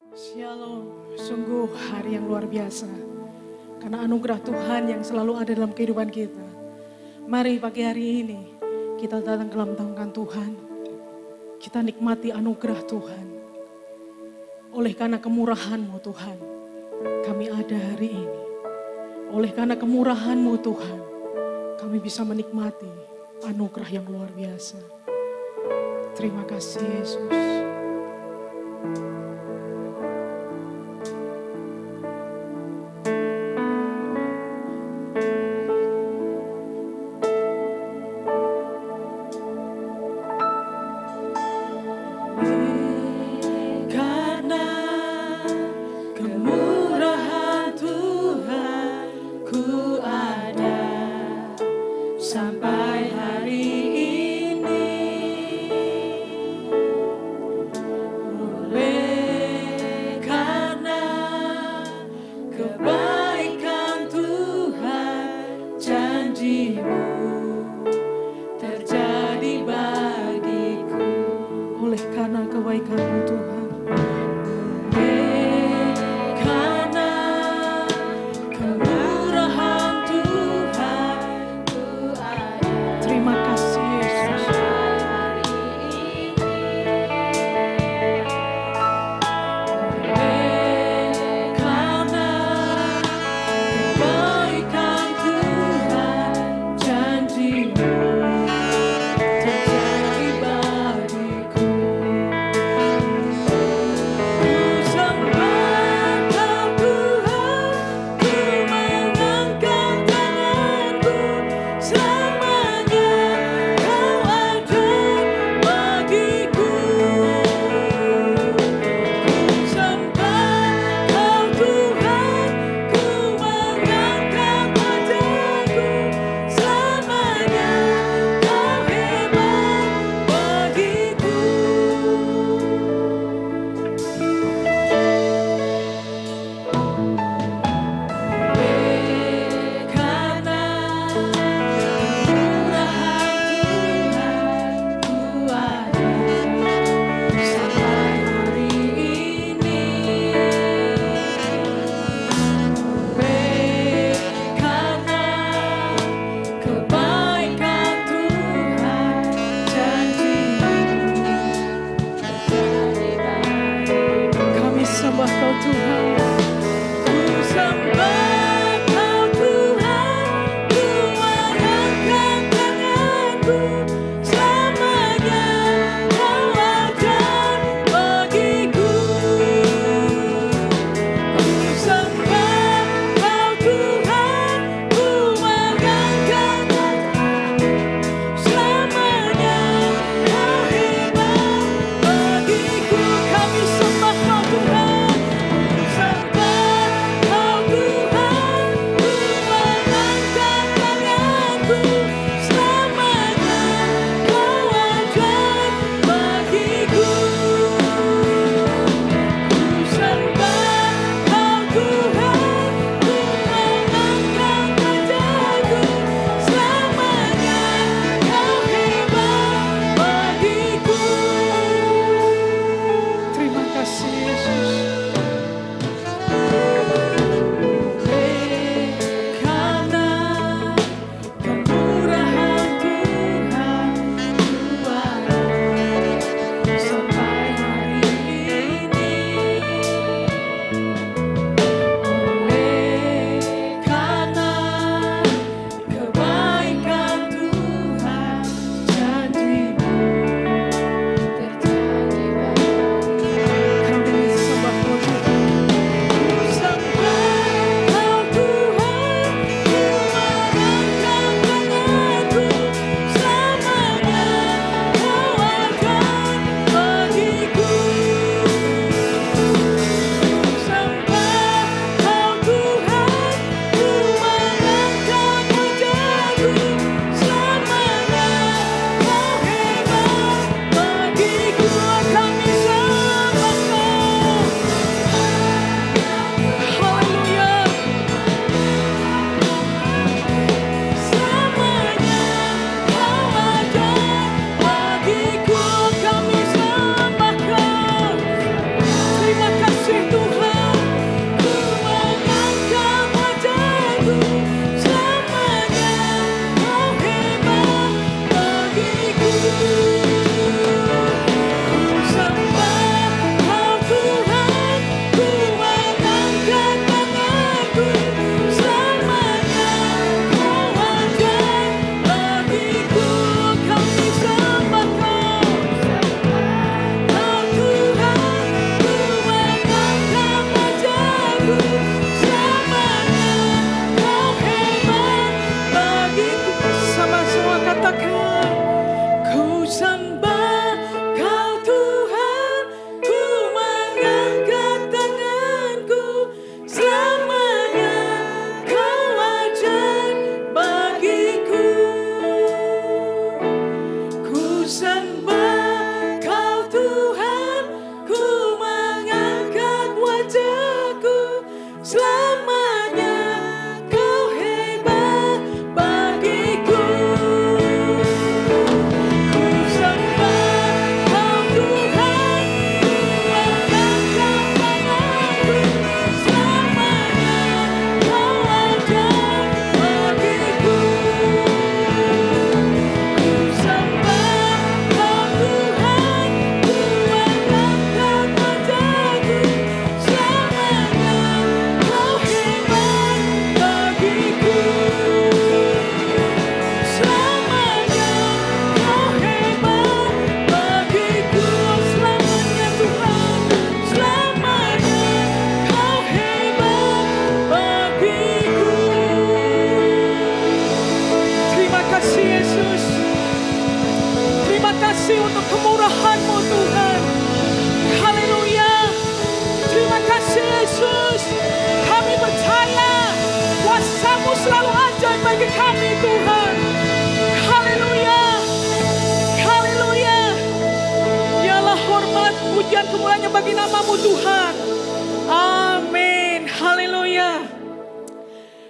Shalom, sungguh hari yang luar biasa. Karena anugerah Tuhan yang selalu ada dalam kehidupan kita. Mari pagi hari ini kita datang ke dalam tangan Tuhan. Kita nikmati anugerah Tuhan. Oleh karena kemurahan-Mu Tuhan, kami ada hari ini. Oleh karena kemurahan-Mu Tuhan, kami bisa menikmati anugerah yang luar biasa. Terima kasih Yesus. Kemurahan kami Tuhan. Haleluya. Haleluya. Dialah hormat, pujian, kemuliaan bagi nama-Mu Tuhan. Amin. Haleluya.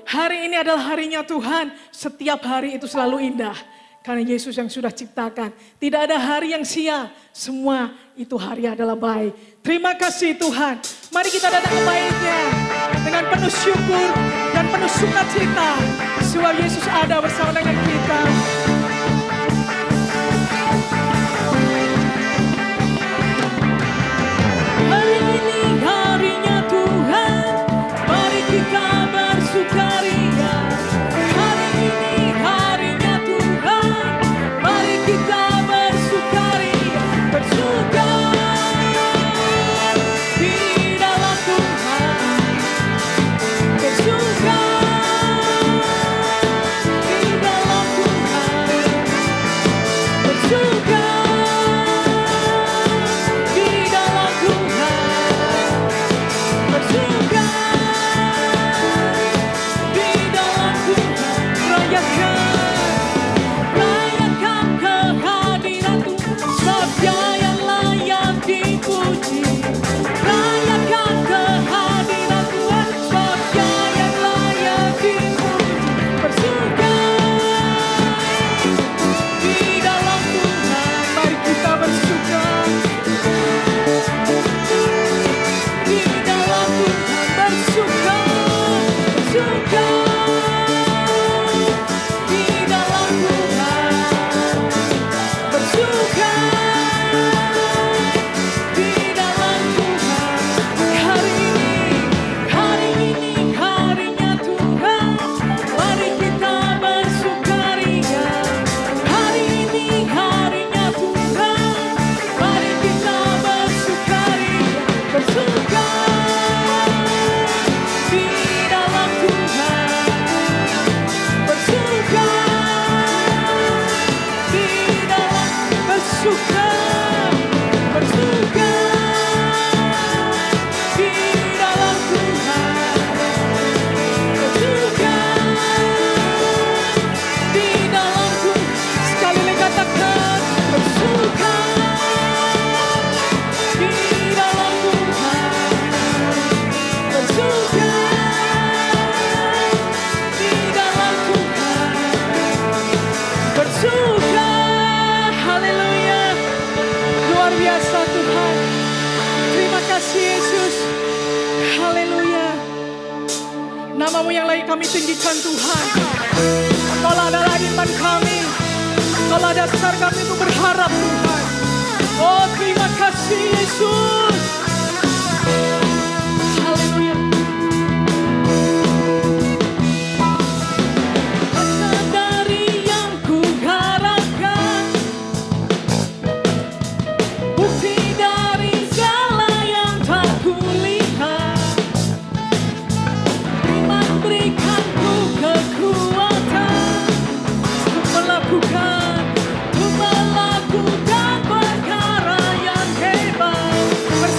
Hari ini adalah harinya Tuhan. Setiap hari itu selalu indah. Karena Yesus yang sudah ciptakan. Tidak ada hari yang sial. Semua itu hari adalah baik. Terima kasih Tuhan. Mari kita datang ke bait-Nya dengan penuh syukur dan penuh sukacita. Sebab Yesus ada bersama dengan kita. Hari ini harinya Tuhan. Mari kita bersukaria. Hari ini harinya Tuhan. Mari kita bersukaria. Bersuka di dalam Tuhan. Bersuka di dalam Tuhan. Bersuka di dalam Tuhan. Bersuka di dalam Tuhan. Rayakan kehadiran Tuhan. Sebab Dia yang layak dipuji. Rayakan kehadiran Tuhan. Sebab Dia yang layak dipuji. Bersuka di dalam Tuhan. Mari kita bersuka di dalam Tuhan. Bersuka, bersuka di dalam Tuhan. Bersuka di dalam Tuhan. Hari ini harinya Tuhan. Mari kita bersukaria. Hari ini harinya Tuhan. Mari kita bersukaria. Bersuka di dalam Tuhan. Bersuka di dalam. Bersuka, bersuka di dalam Tuhan. Bersuka di dalam Tuhan. Sekali lagi katakan bersuka di dalam Tuhan. Bersuka di dalam Tuhan. Bersuka. Haleluya. Luar biasa Tuhan. Terima kasih Yesus. Haleluya. Nama-Mu yang lain kami tinggikan Tuhan. Kaulah adalah iman kami. Kaulah dasar kami untuk berharap Tuhan. Oh terima kasih Yesus. Haleluya. Maka dari yang kuharapkan, bukti dari segala yang tak kulihat, iman berikanku kekuatan untuk melakukan perkara yang hebat.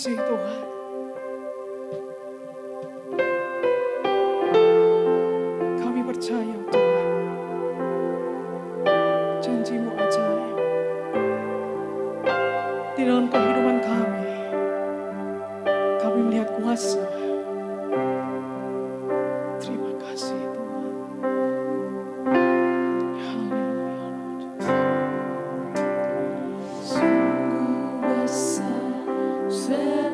kasih Tuhan. Kami percaya Tuhan, janji-Mu ajaib di dalam kehidupan kami. Kami melihat kuasa. Terima kasih Tuhan. Haleluya. Sungguh besar setiap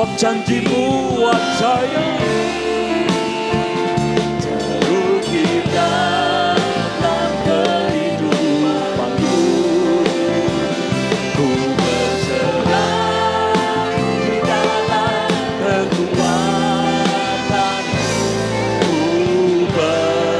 sebab janji-Mu ajaib. Terukir dalam kehidupanku, ku berserah di dalam kekuatan-Mu, ku percaya.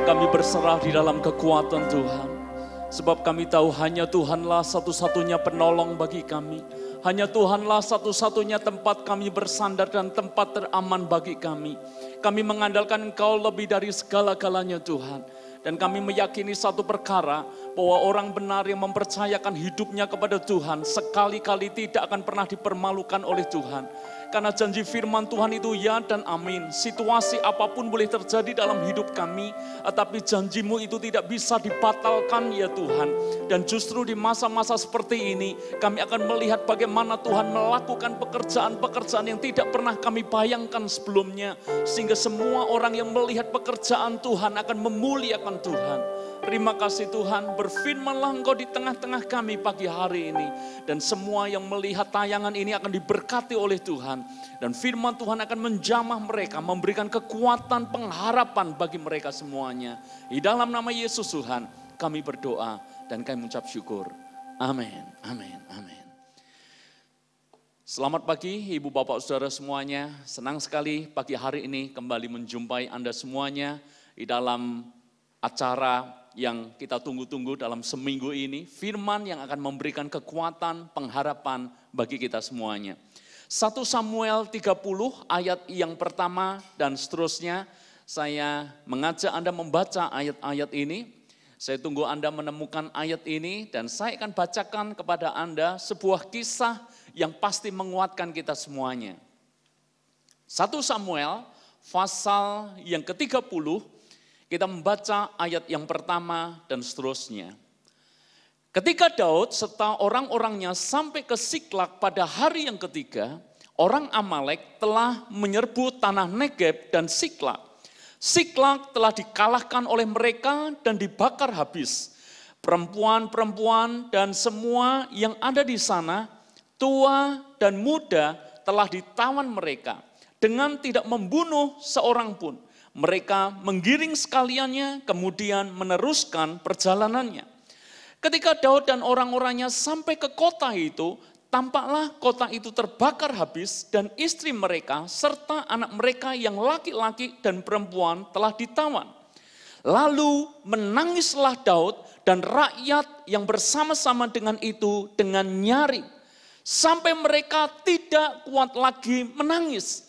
Kami berserah di dalam kekuatan Tuhan. Sebab kami tahu hanya Tuhanlah satu-satunya penolong bagi kami. Hanya Tuhanlah satu-satunya tempat kami bersandar dan tempat teraman bagi kami. Kami mengandalkan Engkau lebih dari segala-galanya Tuhan. Dan kami meyakini satu perkara, bahwa orang benar yang mempercayakan hidupnya kepada Tuhan, sekali-kali tidak akan pernah dipermalukan oleh Tuhan. Karena janji firman Tuhan itu ya dan amin. Situasi apapun boleh terjadi dalam hidup kami, tetapi janji-Mu itu tidak bisa dibatalkan ya Tuhan. Dan justru di masa-masa seperti ini, kami akan melihat bagaimana Tuhan melakukan pekerjaan-pekerjaan yang tidak pernah kami bayangkan sebelumnya. Sehingga semua orang yang melihat pekerjaan Tuhan akan memuliakan Tuhan. Terima kasih Tuhan, berfirmanlah Engkau di tengah-tengah kami pagi hari ini. Dan semua yang melihat tayangan ini akan diberkati oleh Tuhan. Dan firman Tuhan akan menjamah mereka, memberikan kekuatan pengharapan bagi mereka semuanya. Di dalam nama Yesus Tuhan, kami berdoa dan kami mengucap syukur. Amin, amin, amin. Selamat pagi Ibu Bapak Saudara semuanya. Senang sekali pagi hari ini kembali menjumpai Anda semuanya di dalam acara yang kita tunggu-tunggu dalam seminggu ini, firman yang akan memberikan kekuatan, pengharapan bagi kita semuanya. 1 Samuel 30 ayat yang pertama dan seterusnya, saya mengajak Anda membaca ayat-ayat ini. Saya tunggu Anda menemukan ayat ini dan saya akan bacakan kepada Anda sebuah kisah yang pasti menguatkan kita semuanya. 1 Samuel pasal yang ke-30, kita membaca ayat yang pertama dan seterusnya. Ketika Daud serta orang-orangnya sampai ke Siklak pada hari yang ketiga, orang Amalek telah menyerbu tanah Negeb dan Siklak. Siklak telah dikalahkan oleh mereka dan dibakar habis. Perempuan-perempuan dan semua yang ada di sana, tua dan muda, telah ditawan mereka dengan tidak membunuh seorang pun. Mereka menggiring sekaliannya, kemudian meneruskan perjalanannya. Ketika Daud dan orang-orangnya sampai ke kota itu, tampaklah kota itu terbakar habis dan istri mereka serta anak mereka yang laki-laki dan perempuan telah ditawan. Lalu menangislah Daud dan rakyat yang bersama-sama dengan itu dengan nyaring. Sampai mereka tidak kuat lagi menangis.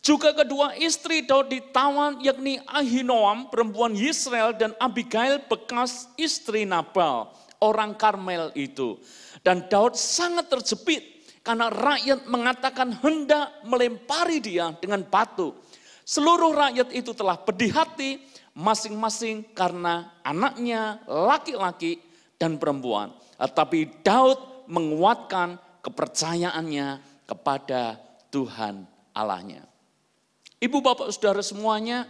Juga kedua istri Daud ditawan, yakni Ahinoam perempuan Yisrael dan Abigail bekas istri Nabal, orang Karmel itu. Dan Daud sangat terjepit karena rakyat mengatakan hendak melempari dia dengan batu. Seluruh rakyat itu telah pedih hati masing-masing karena anaknya laki-laki dan perempuan. Tetapi Daud menguatkan kepercayaannya kepada Tuhan Allahnya. Ibu bapak saudara semuanya,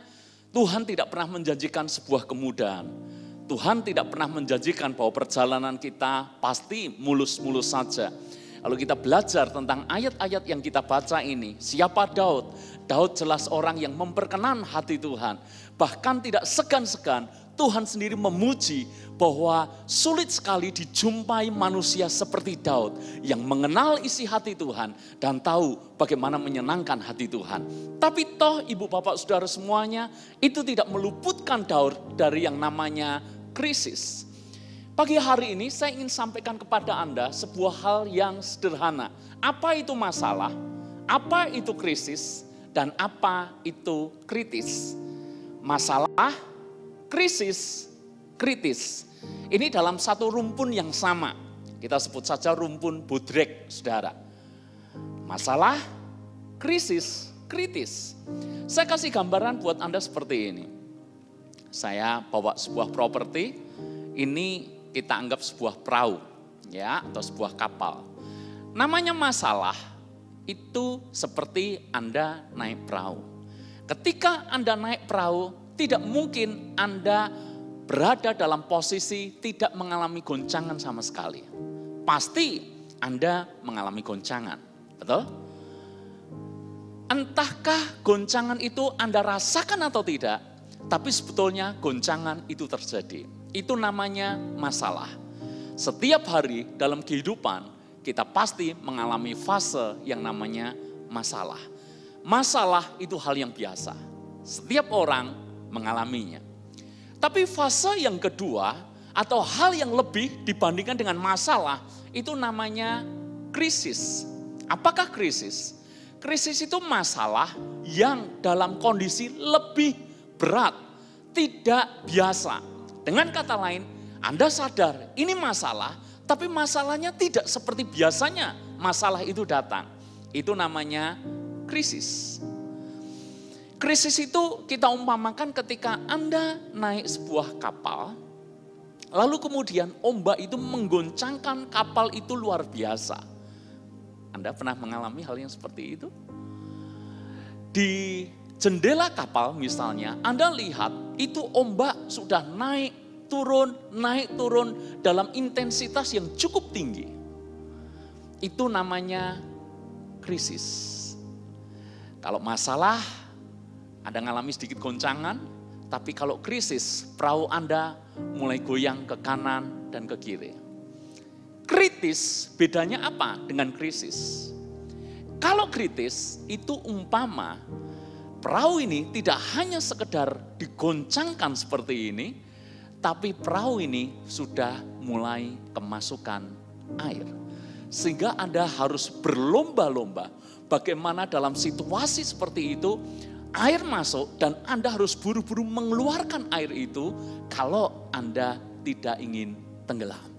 Tuhan tidak pernah menjanjikan sebuah kemudahan. Tuhan tidak pernah menjanjikan bahwa perjalanan kita pasti mulus-mulus saja. Kalau kita belajar tentang ayat-ayat yang kita baca ini, siapa Daud? Daud jelas orang yang memperkenan hati Tuhan. Bahkan tidak segan-segan Tuhan sendiri memuji bahwa sulit sekali dijumpai manusia seperti Daud yang mengenal isi hati Tuhan dan tahu bagaimana menyenangkan hati Tuhan. Tapi toh ibu bapak saudara semuanya, itu tidak meluputkan Daud dari yang namanya krisis. Pagi hari ini saya ingin sampaikan kepada Anda sebuah hal yang sederhana. Apa itu masalah? Apa itu krisis? Dan apa itu kritis? Masalah, krisis, kritis. Ini dalam satu rumpun yang sama. Kita sebut saja rumpun Budrek, saudara. Masalah, krisis, kritis. Saya kasih gambaran buat Anda seperti ini. Saya bawa sebuah properti, ini kita anggap sebuah perahu, ya, atau sebuah kapal. Namanya masalah, itu seperti Anda naik perahu. Ketika Anda naik perahu, tidak mungkin Anda berada dalam posisi tidak mengalami goncangan sama sekali. pasti Anda mengalami goncangan. Betul? Entahkah goncangan itu Anda rasakan atau tidak, tapi sebetulnya goncangan itu terjadi. Itu namanya masalah. Setiap hari dalam kehidupan kita pasti mengalami fase yang namanya masalah. Masalah itu hal yang biasa. Setiap orang mengalaminya. Tapi fase yang kedua atau hal yang lebih dibandingkan dengan masalah itu namanya krisis. Apakah krisis? Krisis itu masalah yang dalam kondisi lebih berat, tidak biasa. Dengan kata lain, Anda sadar ini masalah, tapi masalahnya tidak seperti biasanya masalah itu datang. Itu namanya krisis. Krisis itu kita umpamakan ketika Anda naik sebuah kapal, lalu kemudian ombak itu menggoncangkan kapal itu luar biasa. Anda pernah mengalami hal yang seperti itu? Di jendela kapal misalnya, Anda lihat itu ombak sudah naik turun dalam intensitas yang cukup tinggi. Itu namanya krisis. Kalau masalah, Anda mengalami sedikit goncangan, tapi kalau krisis, perahu Anda mulai goyang ke kanan dan ke kiri. Kritis, bedanya apa dengan krisis? Kalau kritis, itu umpama perahu ini tidak hanya sekedar digoncangkan seperti ini, tapi perahu ini sudah mulai kemasukan air. Sehingga Anda harus berlomba-lomba bagaimana dalam situasi seperti itu, air masuk dan Anda harus buru-buru mengeluarkan air itu kalau Anda tidak ingin tenggelam.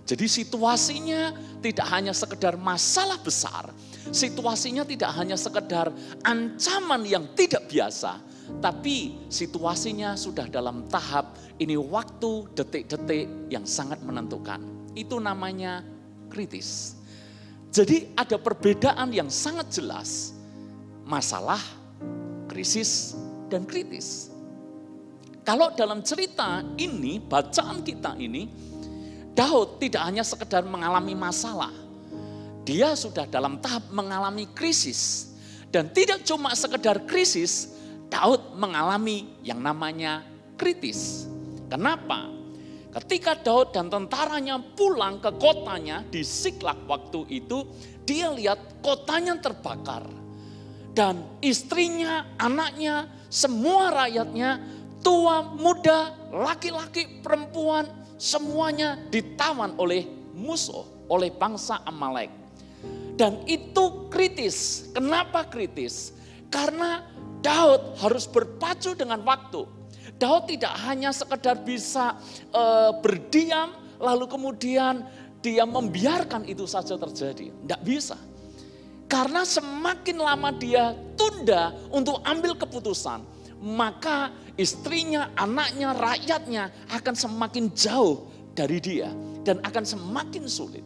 Jadi situasinya tidak hanya sekedar masalah besar, situasinya tidak hanya sekedar ancaman yang tidak biasa, tapi situasinya sudah dalam tahap ini waktu detik-detik yang sangat menentukan. Itu namanya kritis. Jadi ada perbedaan yang sangat jelas, masalah, krisis, dan kritis. Kalau dalam cerita ini, bacaan kita ini, Daud tidak hanya sekedar mengalami masalah. Dia sudah dalam tahap mengalami krisis. Dan tidak cuma sekedar krisis, Daud mengalami yang namanya kritis. Kenapa? Ketika Daud dan tentaranya pulang ke kotanya di Siklag waktu itu, dia lihat kotanya terbakar. Dan istrinya, anaknya, semua rakyatnya, tua, muda, laki-laki, perempuan, semuanya ditawan oleh musuh, oleh bangsa Amalek. Dan itu kritis. Kenapa kritis? Karena Daud harus berpacu dengan waktu. Daud tidak hanya sekedar bisa berdiam, lalu kemudian dia membiarkan itu saja terjadi. Tidak bisa. Karena semakin lama dia tunda untuk ambil keputusan, maka istrinya, anaknya, rakyatnya akan semakin jauh dari dia dan akan semakin sulit.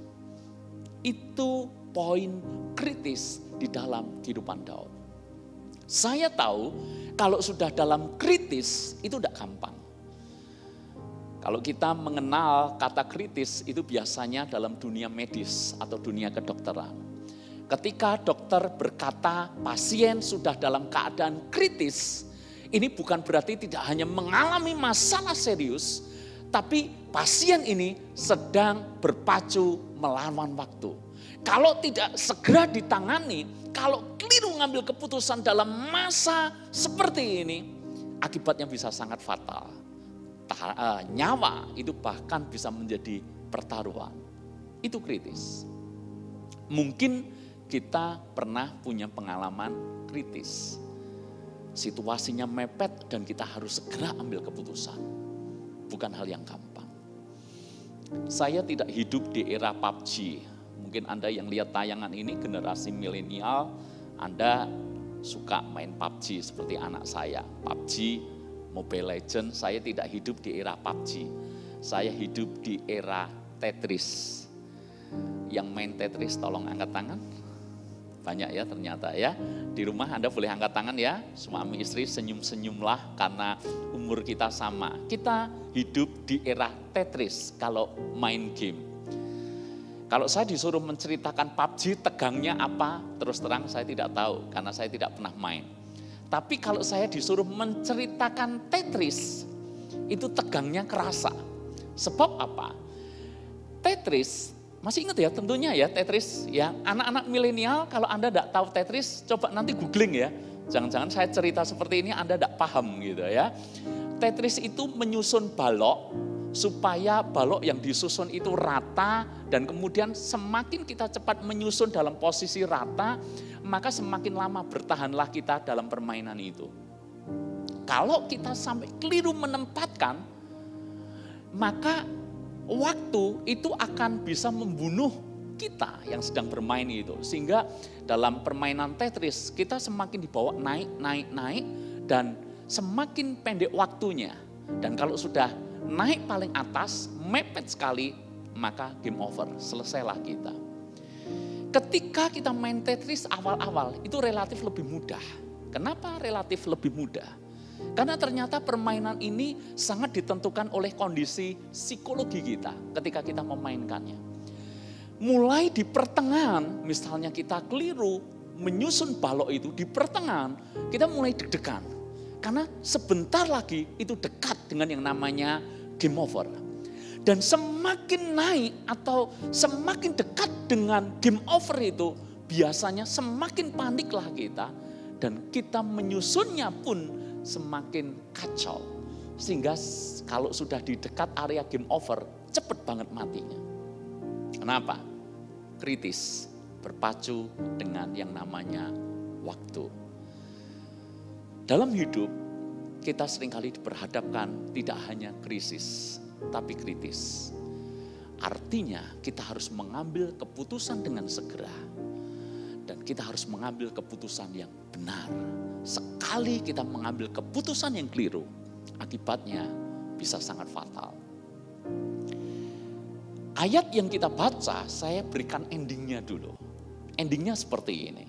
Itu poin kritis di dalam kehidupan Daud. Saya tahu kalau sudah dalam kritis itu tidak gampang. Kalau kita mengenal kata kritis itu biasanya dalam dunia medis atau dunia kedokteran. Ketika dokter berkata pasien sudah dalam keadaan kritis, ini bukan berarti tidak hanya mengalami masalah serius, tapi pasien ini sedang berpacu melawan waktu. Kalau tidak segera ditangani, kalau keliru mengambil keputusan dalam masa seperti ini, akibatnya bisa sangat fatal. Nyawa itu bahkan bisa menjadi pertaruhan. Itu kritis. Mungkin kita pernah punya pengalaman kritis. Situasinya mepet dan kita harus segera ambil keputusan. Bukan hal yang gampang. Saya tidak hidup di era PUBG. Mungkin Anda yang lihat tayangan ini generasi milenial, Anda suka main PUBG seperti anak saya. PUBG, Mobile Legends, saya tidak hidup di era PUBG. Saya hidup di era Tetris. Yang main Tetris tolong angkat tangan. Banyak ya ternyata ya. Di rumah Anda boleh angkat tangan ya. Suami istri senyum-senyumlah karena umur kita sama. Kita hidup di era Tetris kalau main game. Kalau saya disuruh menceritakan PUBG tegangnya apa, terus terang saya tidak tahu karena saya tidak pernah main. Tapi kalau saya disuruh menceritakan Tetris, itu tegangnya kerasa. Sebab apa? Tetris, masih ingat ya tentunya ya Tetris ya. Anak-anak milenial kalau Anda tidak tahu Tetris, coba nanti googling ya. Jangan-jangan saya cerita seperti ini Anda tidak paham gitu ya. Tetris itu menyusun balok, supaya balok yang disusun itu rata dan kemudian semakin kita cepat menyusun dalam posisi rata, maka semakin lama bertahanlah kita dalam permainan itu. Kalau kita sampai keliru menempatkan, maka waktu itu akan bisa membunuh kita yang sedang bermain itu. Sehingga dalam permainan Tetris kita semakin dibawa naik dan semakin pendek waktunya. Dan kalau sudah naik paling atas, mepet sekali, maka game over, selesailah kita. Ketika kita main Tetris awal-awal, itu relatif lebih mudah. Kenapa relatif lebih mudah? Karena ternyata permainan ini sangat ditentukan oleh kondisi psikologi kita ketika kita memainkannya. Mulai di pertengahan, misalnya kita keliru menyusun balok itu, di pertengahan kita mulai deg-degan. Karena sebentar lagi itu dekat dengan yang namanya game over. Dan semakin naik atau semakin dekat dengan game over itu, biasanya semakin paniklah kita. Dan kita menyusunnya pun semakin kacau. Sehingga kalau sudah di dekat area game over, cepat banget matinya. Kenapa? Kritis, berpacu dengan yang namanya waktu. Dalam hidup, kita seringkali diperhadapkan tidak hanya krisis, tapi kritis. Artinya kita harus mengambil keputusan dengan segera. Dan kita harus mengambil keputusan yang benar. Sekali kita mengambil keputusan yang keliru, akibatnya bisa sangat fatal. Ayat yang kita baca, saya berikan endingnya dulu. Endingnya seperti ini.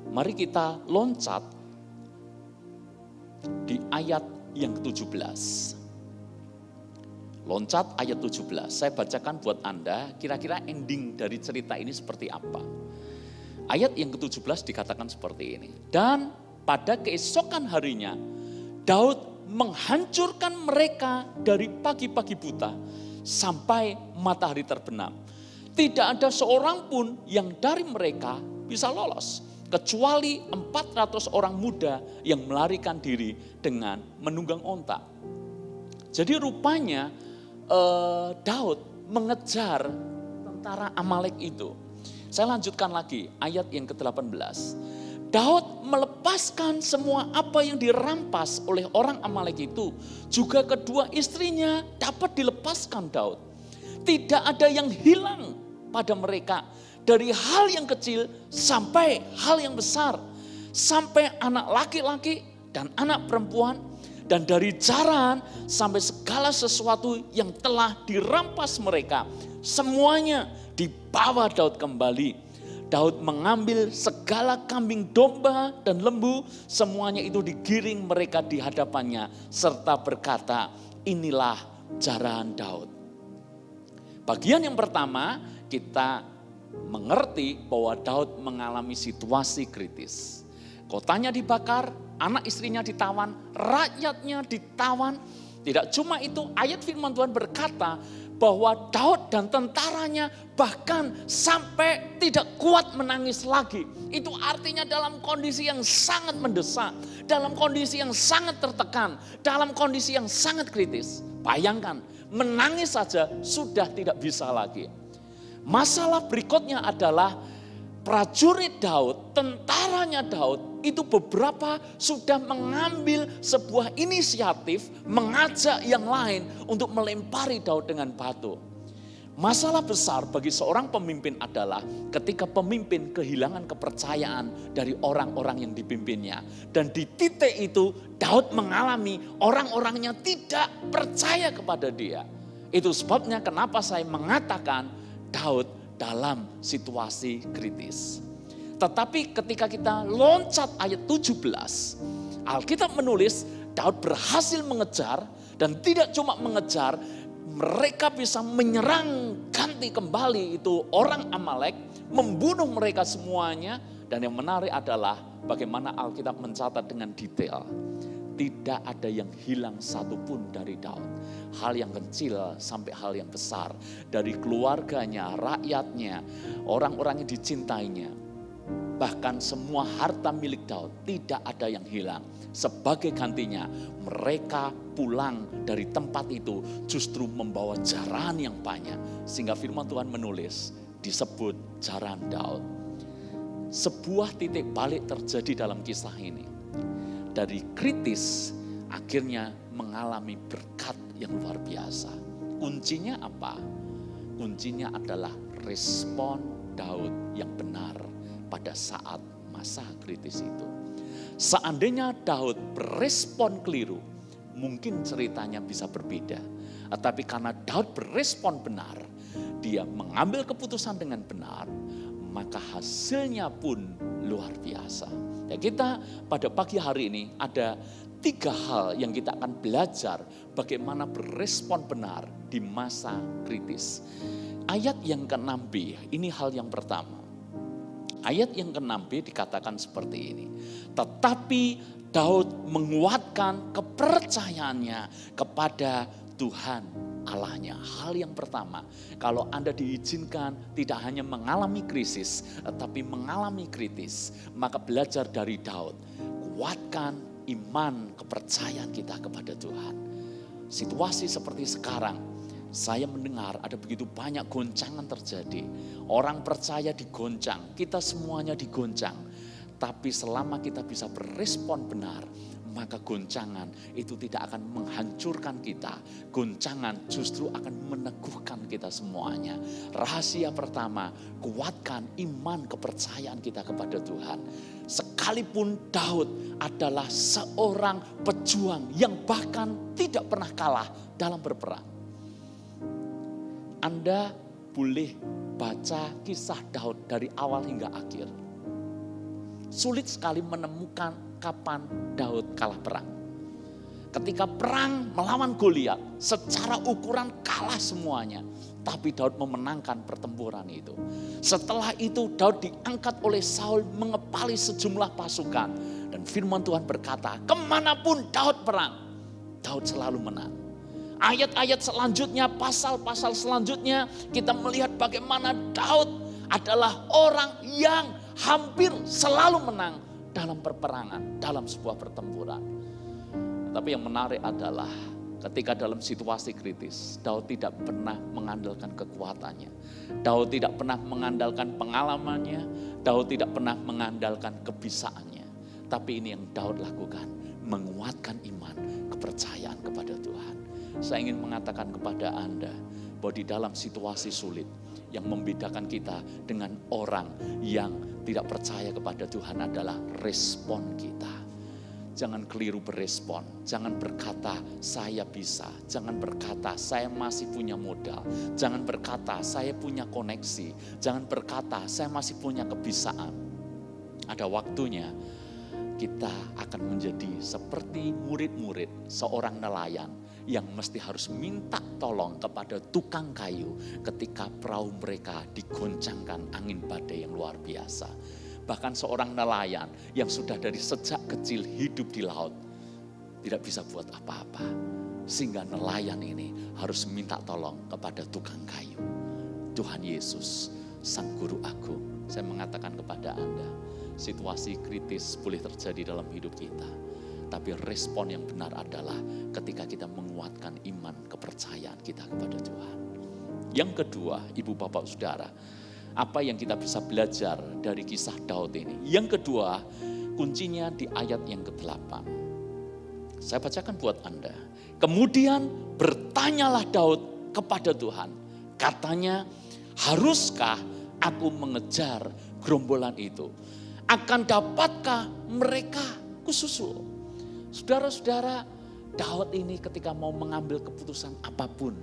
Mari kita loncat di ayat yang ke-17. Loncat ayat 17. Saya bacakan buat Anda, kira-kira ending dari cerita ini seperti apa. Ayat yang ke-17 dikatakan seperti ini. Dan pada keesokan harinya, Daud menghancurkan mereka dari pagi-pagi buta sampai matahari terbenam. Tidak ada seorang pun yang dari mereka bisa lolos. Kecuali 400 orang muda yang melarikan diri dengan menunggang onta. Jadi rupanya Daud mengejar tentara Amalek itu. Saya lanjutkan lagi ayat yang ke-18. Daud melepaskan semua apa yang dirampas oleh orang Amalek itu. Juga kedua istrinya dapat dilepaskan Daud. Tidak ada yang hilang pada mereka. Dari hal yang kecil sampai hal yang besar. Sampai anak laki-laki dan anak perempuan. Dan dari jaran sampai segala sesuatu yang telah dirampas mereka. Semuanya dibawa Daud kembali. Daud mengambil segala kambing domba dan lembu. Semuanya itu digiring mereka di hadapannya. Serta berkata, inilah jaran Daud. Bagian yang pertama kita mengerti bahwa Daud mengalami situasi kritis. Kotanya dibakar, anak istrinya ditawan, rakyatnya ditawan. Tidak cuma itu, ayat firman Tuhan berkata bahwa Daud dan tentaranya bahkan sampai tidak kuat menangis lagi. Itu artinya dalam kondisi yang sangat mendesak, dalam kondisi yang sangat tertekan, dalam kondisi yang sangat kritis. Bayangkan, menangis saja sudah tidak bisa lagi. Masalah berikutnya adalah prajurit Daud, tentaranya Daud itu beberapa sudah mengambil sebuah inisiatif mengajak yang lain untuk melempari Daud dengan batu. Masalah besar bagi seorang pemimpin adalah ketika pemimpin kehilangan kepercayaan dari orang-orang yang dipimpinnya. Dan di titik itu Daud mengalami orang-orangnya tidak percaya kepada dia. Itu sebabnya kenapa saya mengatakan Daud dalam situasi kritis. Tetapi ketika kita loncat ayat 17, Alkitab menulis Daud berhasil mengejar dan tidak cuma mengejar, mereka bisa menyerang ganti kembali itu orang Amalek, membunuh mereka semuanya. Dan yang menarik adalah bagaimana Alkitab mencatat dengan detail. Tidak ada yang hilang satupun dari Daud. Hal yang kecil sampai hal yang besar. Dari keluarganya, rakyatnya, orang-orang yang dicintainya. Bahkan semua harta milik Daud tidak ada yang hilang. Sebagai gantinya mereka pulang dari tempat itu justru membawa jarahan yang banyak. Sehingga firman Tuhan menulis disebut jarahan Daud. Sebuah titik balik terjadi dalam kisah ini. Dari kritis akhirnya mengalami berkat yang luar biasa. Kuncinya apa? Kuncinya adalah respon Daud yang benar pada saat masa kritis itu. Seandainya Daud berespon keliru, mungkin ceritanya bisa berbeda. Tetapi karena Daud berespon benar, dia mengambil keputusan dengan benar, maka hasilnya pun luar biasa. Ya, kita pada pagi hari ini ada 3 hal yang kita akan belajar bagaimana berespon benar di masa kritis. Ayat yang ke-6b, ini hal yang pertama. Ayat yang ke-6b dikatakan seperti ini. Tetapi Daud menguatkan kepercayaannya kepada Tuhan Allahnya. Hal yang pertama, kalau Anda diizinkan tidak hanya mengalami krisis, tetapi mengalami kritis, maka belajar dari Daud. Kuatkan iman kepercayaan kita kepada Tuhan. Situasi seperti sekarang, saya mendengar ada begitu banyak goncangan terjadi. Orang percaya digoncang, kita semuanya digoncang. Tapi selama kita bisa berespon benar, maka goncangan itu tidak akan menghancurkan kita. Goncangan justru akan meneguhkan kita semuanya. Rahasia pertama, kuatkan iman kepercayaan kita kepada Tuhan. Sekalipun Daud adalah seorang pejuang yang bahkan tidak pernah kalah dalam berperang. Anda boleh baca kisah Daud dari awal hingga akhir. Sulit sekali menemukan kapan Daud kalah perang. Ketika perang melawan Goliat, secara ukuran kalah semuanya. Tapi Daud memenangkan pertempuran itu. Setelah itu Daud diangkat oleh Saul mengepali sejumlah pasukan. Dan firman Tuhan berkata, kemanapun Daud perang, Daud selalu menang. Ayat-ayat selanjutnya, pasal-pasal selanjutnya, kita melihat bagaimana Daud adalah orang yang hampir selalu menang dalam perperangan, dalam sebuah pertempuran. Tapi yang menarik adalah ketika dalam situasi kritis, Daud tidak pernah mengandalkan kekuatannya. Daud tidak pernah mengandalkan pengalamannya. Daud tidak pernah mengandalkan kebisaannya. Tapi ini yang Daud lakukan, menguatkan iman, kepercayaan kepada Tuhan. Saya ingin mengatakan kepada Anda bahwa di dalam situasi sulit, yang membedakan kita dengan orang yang tidak percaya kepada Tuhan adalah respon kita. Jangan keliru berespon. Jangan berkata saya bisa. Jangan berkata saya masih punya modal. Jangan berkata saya punya koneksi. Jangan berkata saya masih punya kebisaan. Ada waktunya kita akan menjadi seperti murid-murid seorang nelayan yang mesti harus minta tolong kepada tukang kayu ketika perahu mereka digoncangkan angin badai yang luar biasa. Bahkan seorang nelayan yang sudah dari sejak kecil hidup di laut tidak bisa buat apa-apa. Sehingga nelayan ini harus minta tolong kepada tukang kayu. Tuhan Yesus, Sang Guru Agung. Saya mengatakan kepada Anda, situasi kritis boleh terjadi dalam hidup kita. Tapi respon yang benar adalah ketika kita menguatkan iman kepercayaan kita kepada Tuhan. Yang kedua, Ibu Bapak Saudara, apa yang kita bisa belajar dari kisah Daud ini? Yang kedua, kuncinya di ayat yang ke-8. Saya bacakan buat Anda. Kemudian bertanyalah Daud kepada Tuhan. Katanya, haruskah aku mengejar gerombolan itu? Akan dapatkah mereka kususul? Saudara-saudara, Daud ini ketika mau mengambil keputusan apapun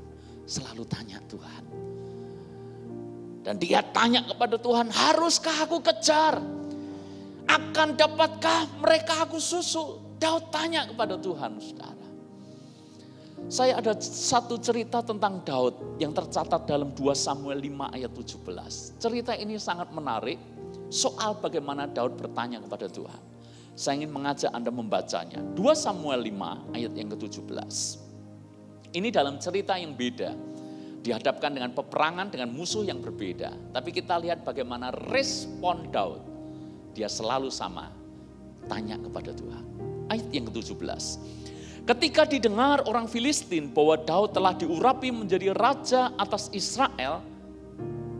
selalu tanya Tuhan. Dan dia tanya kepada Tuhan, haruskah aku kejar? Akan dapatkah mereka aku susul? Daud tanya kepada Tuhan, saudara. Saya ada satu cerita tentang Daud yang tercatat dalam 2 Samuel 5 ayat 17. Cerita ini sangat menarik soal bagaimana Daud bertanya kepada Tuhan. Saya ingin mengajak Anda membacanya. 2 Samuel 5 ayat yang ke-17. Ini dalam cerita yang beda. Dihadapkan dengan peperangan dengan musuh yang berbeda. Tapi kita lihat bagaimana respon Daud. Dia selalu sama. Tanya kepada Tuhan. Ayat yang ke-17. Ketika didengar orang Filistin bahwa Daud telah diurapi menjadi raja atas Israel,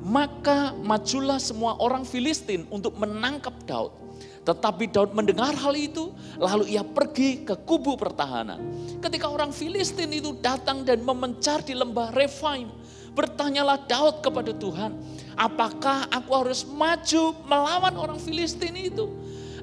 maka majulah semua orang Filistin untuk menangkap Daud. Tetapi Daud mendengar hal itu, lalu ia pergi ke kubu pertahanan. Ketika orang Filistin itu datang dan memencar di lembah Refaim, bertanyalah Daud kepada Tuhan, apakah aku harus maju melawan orang Filistin itu?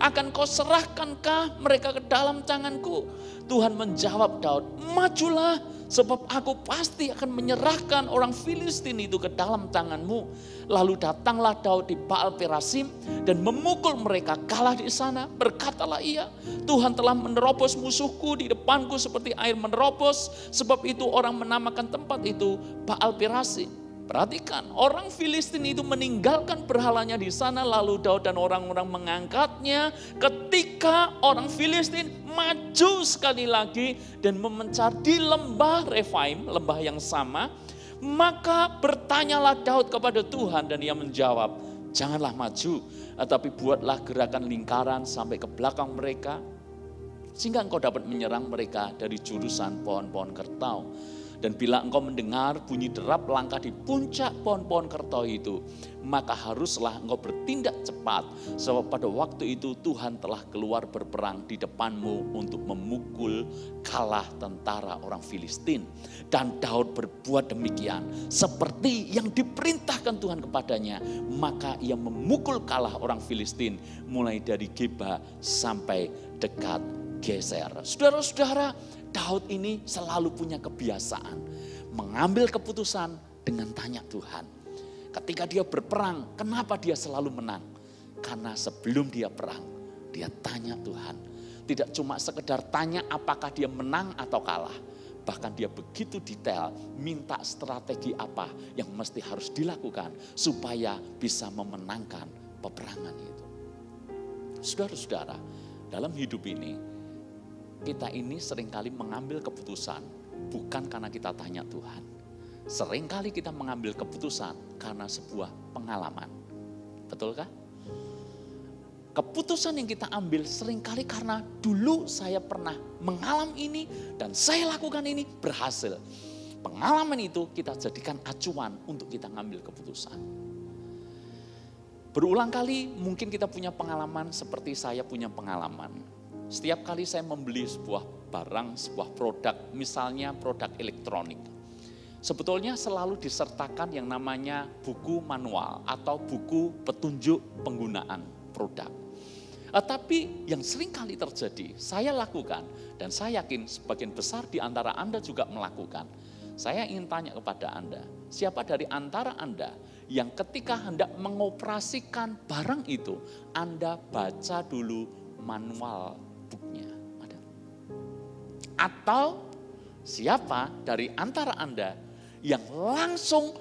Akan kau serahkankah mereka ke dalam tanganku? Tuhan menjawab Daud, majulah sebab aku pasti akan menyerahkan orang Filistin itu ke dalam tanganmu. Lalu datanglah Daud di Baal Perasim dan memukul mereka kalah di sana. Berkatalah ia, Tuhan telah menerobos musuhku di depanku seperti air menerobos. Sebab itu orang menamakan tempat itu Baal Perasim. Perhatikan, orang Filistin itu meninggalkan berhalanya di sana, lalu Daud dan orang-orang mengangkatnya ketika orang Filistin maju sekali lagi dan memencar di lembah Refaim, lembah yang sama. Maka bertanyalah Daud kepada Tuhan dan ia menjawab, janganlah maju, tetapi buatlah gerakan lingkaran sampai ke belakang mereka, sehingga engkau dapat menyerang mereka dari jurusan pohon-pohon kertau. Dan bila engkau mendengar bunyi derap langkah di puncak pohon-pohon kertau itu, maka haruslah engkau bertindak cepat. Sebab pada waktu itu Tuhan telah keluar berperang di depanmu untuk memukul kalah tentara orang Filistin. Dan Daud berbuat demikian seperti yang diperintahkan Tuhan kepadanya. Maka ia memukul kalah orang Filistin mulai dari Geba sampai dekat Geser. Saudara-saudara, Daud ini selalu punya kebiasaan mengambil keputusan dengan tanya Tuhan. Ketika dia berperang, kenapa dia selalu menang? Karena sebelum dia perang, dia tanya Tuhan. Tidak cuma sekedar tanya apakah dia menang atau kalah. Bahkan dia begitu detail, minta strategi apa yang mesti harus dilakukan supaya bisa memenangkan peperangan itu. Saudara-saudara, dalam hidup ini, kita ini seringkali mengambil keputusan bukan karena kita tanya Tuhan. Seringkali kita mengambil keputusan karena sebuah pengalaman. Betulkah? Keputusan yang kita ambil seringkali karena dulu saya pernah mengalami ini dan saya lakukan ini berhasil. Pengalaman itu kita jadikan acuan untuk kita ngambil keputusan. Berulang kali mungkin kita punya pengalaman seperti saya punya pengalaman. Setiap kali saya membeli sebuah barang, sebuah produk, misalnya produk elektronik. Sebetulnya selalu disertakan yang namanya buku manual atau buku petunjuk penggunaan produk. Tapi yang sering kali terjadi, saya lakukan dan saya yakin sebagian besar di antara Anda juga melakukan. Saya ingin tanya kepada Anda, siapa dari antara Anda yang ketika hendak mengoperasikan barang itu, Anda baca dulu manual booknya? Ada? Atau siapa dari antara Anda yang langsung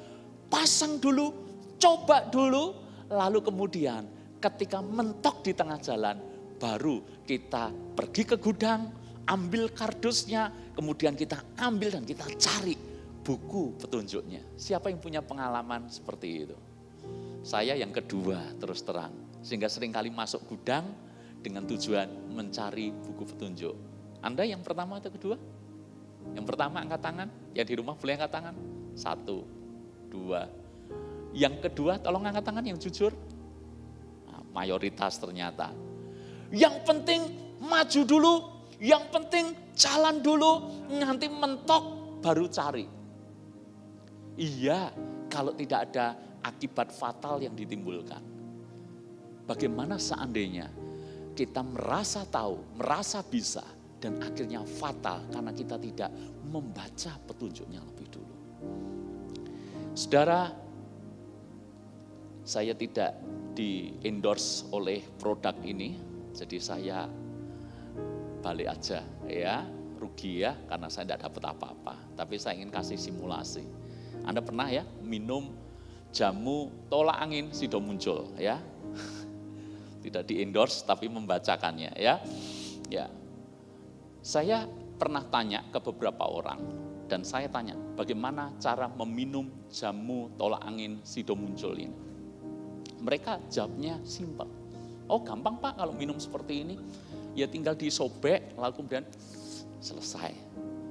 pasang dulu, coba dulu, lalu kemudian ketika mentok di tengah jalan, baru kita pergi ke gudang, ambil kardusnya, kemudian kita ambil dan kita cari buku petunjuknya. Siapa yang punya pengalaman seperti itu? Saya yang kedua terus terang, sehingga seringkali masuk gudang dengan tujuan mencari buku petunjuk. Anda yang pertama atau kedua? Yang pertama angkat tangan, yang di rumah boleh angkat tangan. 1, 2. Yang kedua tolong angkat tangan yang jujur. Nah, mayoritas ternyata. Yang penting maju dulu, yang penting jalan dulu, nanti mentok baru cari. Iya, kalau tidak ada akibat fatal yang ditimbulkan. Bagaimana seandainya kita merasa tahu, merasa bisa, dan akhirnya fatal karena kita tidak membaca petunjuknya lebih dulu. Saudara, saya tidak di-endorse oleh produk ini, jadi saya balik aja ya. rugi ya, karena saya tidak dapat apa-apa. Tapi saya ingin kasih simulasi. Anda pernah ya minum jamu tolak angin sido muncul ya? Tidak di-endorse tapi membacakannya ya. Ya. Saya pernah tanya ke beberapa orang dan saya tanya, bagaimana cara meminum jamu tolak angin sido muncul ini? Mereka jawabnya simpel. Oh gampang Pak kalau minum seperti ini. Ya tinggal disobek lalu kemudian selesai.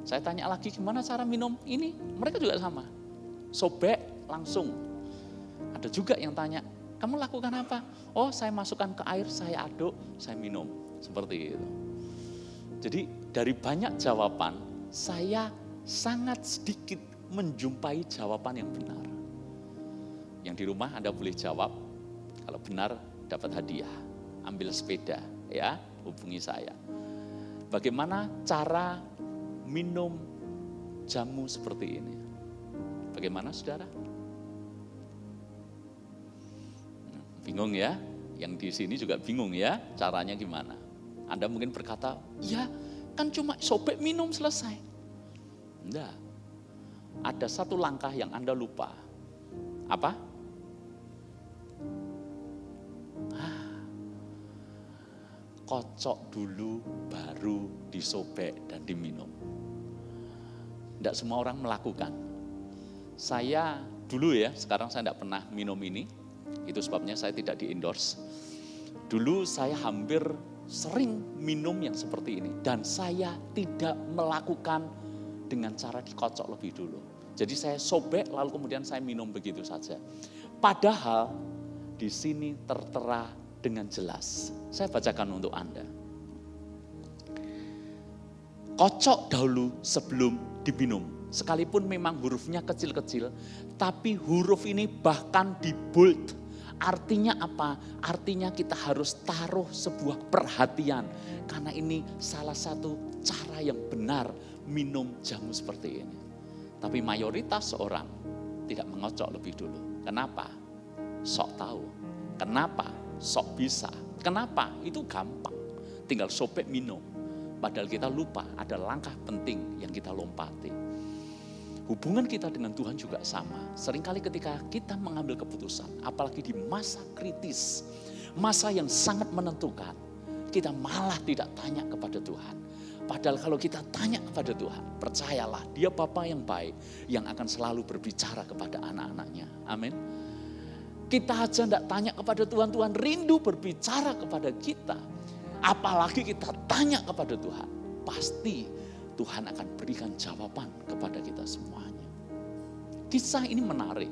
Saya tanya lagi gimana cara minum ini? Mereka juga sama. Sobek langsung. Ada juga yang tanya, kamu lakukan apa? Oh saya masukkan ke air, saya aduk, saya minum. Seperti itu. Jadi dari banyak jawaban, saya sangat sedikit menjumpai jawaban yang benar. Yang di rumah Anda boleh jawab, kalau benar dapat hadiah, ambil sepeda ya, hubungi saya. Bagaimana cara minum jamu seperti ini? Bagaimana saudara? Bingung ya? Yang di sini juga bingung ya, caranya gimana? Anda mungkin berkata, ya kan cuma sobek minum selesai. Enggak. Ada satu langkah yang Anda lupa. Apa? Kocok dulu baru disobek dan diminum. Tidak semua orang melakukan. Saya dulu ya, sekarang saya tidak pernah minum ini. Itu sebabnya saya tidak di-endorse. Dulu saya hampir sering minum yang seperti ini. Dan saya tidak melakukan dengan cara dikocok lebih dulu. Jadi saya sobek lalu kemudian saya minum begitu saja. Padahal di sini tertera dengan jelas. Saya bacakan untuk Anda. Kocok dahulu sebelum diminum. Sekalipun memang hurufnya kecil-kecil, tapi huruf ini bahkan di bold. Artinya apa? Artinya kita harus taruh sebuah perhatian. Karena ini salah satu cara yang benar minum jamu seperti ini. Tapi mayoritas orang tidak mengocok lebih dulu. Kenapa? Sok tahu. Kenapa? Sok bisa. Kenapa? Itu gampang. Tinggal sobek minum. Padahal kita lupa ada langkah penting yang kita lompati. Hubungan kita dengan Tuhan juga sama. Seringkali ketika kita mengambil keputusan, apalagi di masa kritis, masa yang sangat menentukan, kita malah tidak tanya kepada Tuhan. Padahal kalau kita tanya kepada Tuhan, percayalah Dia Bapa yang baik yang akan selalu berbicara kepada anak-anaknya. Amin. Kita aja tidak tanya kepada Tuhan, Tuhan rindu berbicara kepada kita. Apalagi kita tanya kepada Tuhan, pasti Tuhan akan berikan jawaban kepada kita semuanya. Kisah ini menarik.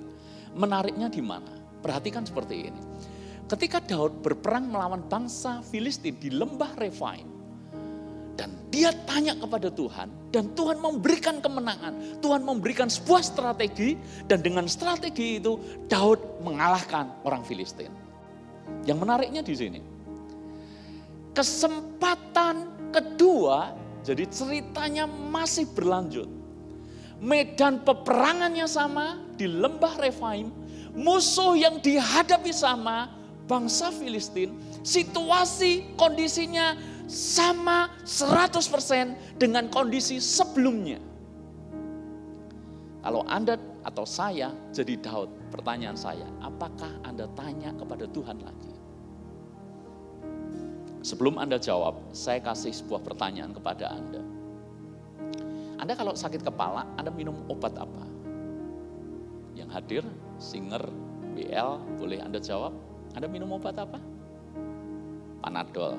Menariknya di mana? Perhatikan seperti ini. Ketika Daud berperang melawan bangsa Filistin di lembah Refaim, dan dia tanya kepada Tuhan, dan Tuhan memberikan kemenangan. Tuhan memberikan sebuah strategi, dan dengan strategi itu Daud mengalahkan orang Filistin. Yang menariknya di sini, kesempatan kedua, jadi ceritanya masih berlanjut. Medan peperangannya sama di lembah Refaim, musuh yang dihadapi sama, bangsa Filistin, situasi kondisinya sama 100% dengan kondisi sebelumnya. Kalau Anda atau saya jadi Daud, pertanyaan saya, apakah Anda tanya kepada Tuhan lagi? Sebelum Anda jawab, saya kasih sebuah pertanyaan kepada Anda. Anda kalau sakit kepala, Anda minum obat apa? Yang hadir, Singer, BL, boleh Anda jawab. Anda minum obat apa? Panadol.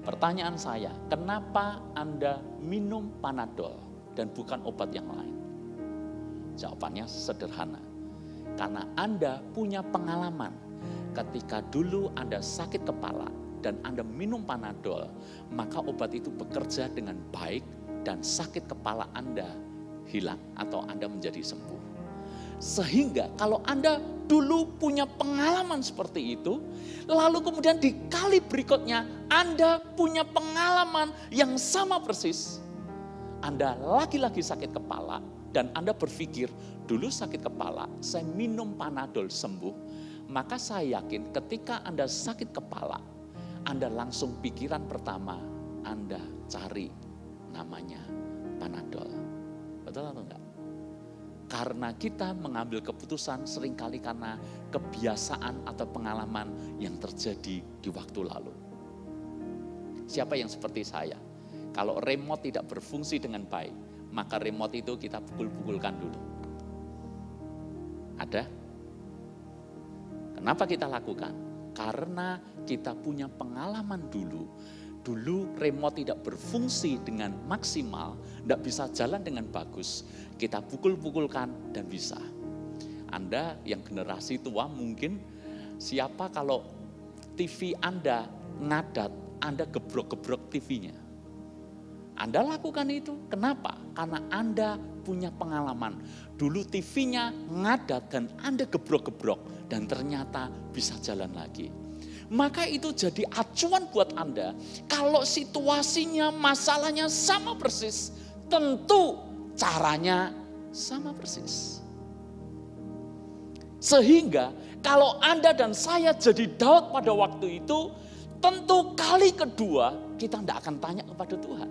Pertanyaan saya, kenapa Anda minum Panadol dan bukan obat yang lain? Jawabannya sederhana. Karena Anda punya pengalaman ketika dulu Anda sakit kepala dan Anda minum Panadol, maka obat itu bekerja dengan baik dan sakit kepala Anda hilang atau Anda menjadi sembuh. Sehingga kalau Anda dulu punya pengalaman seperti itu, lalu kemudian di kali berikutnya Anda punya pengalaman yang sama persis, Anda lagi-lagi sakit kepala dan Anda berpikir, dulu sakit kepala saya minum Panadol sembuh, maka saya yakin ketika Anda sakit kepala, Anda langsung pikiran pertama, Anda cari namanya Panadol. Betul atau enggak? Karena kita mengambil keputusan seringkali karena kebiasaan atau pengalaman yang terjadi di waktu lalu. Siapa yang seperti saya? Kalau remote tidak berfungsi dengan baik, maka remote itu kita pukul-pukulkan dulu. Ada? Kenapa kita lakukan? Karena kita punya pengalaman dulu. Dulu remote tidak berfungsi dengan maksimal, tidak bisa jalan dengan bagus. Kita pukul-pukulkan dan bisa. Anda yang generasi tua mungkin siapa kalau TV Anda ngadat, Anda gebrok-gebrok TV-nya. Anda lakukan itu, kenapa? Karena Anda punya pengalaman. Dulu TV-nya ngadat dan Anda gebrok-gebrok dan ternyata bisa jalan lagi. Maka itu jadi acuan buat Anda. Kalau situasinya, masalahnya sama persis, tentu caranya sama persis. Sehingga kalau Anda dan saya jadi Daud pada waktu itu, tentu kali kedua kita tidak akan tanya kepada Tuhan.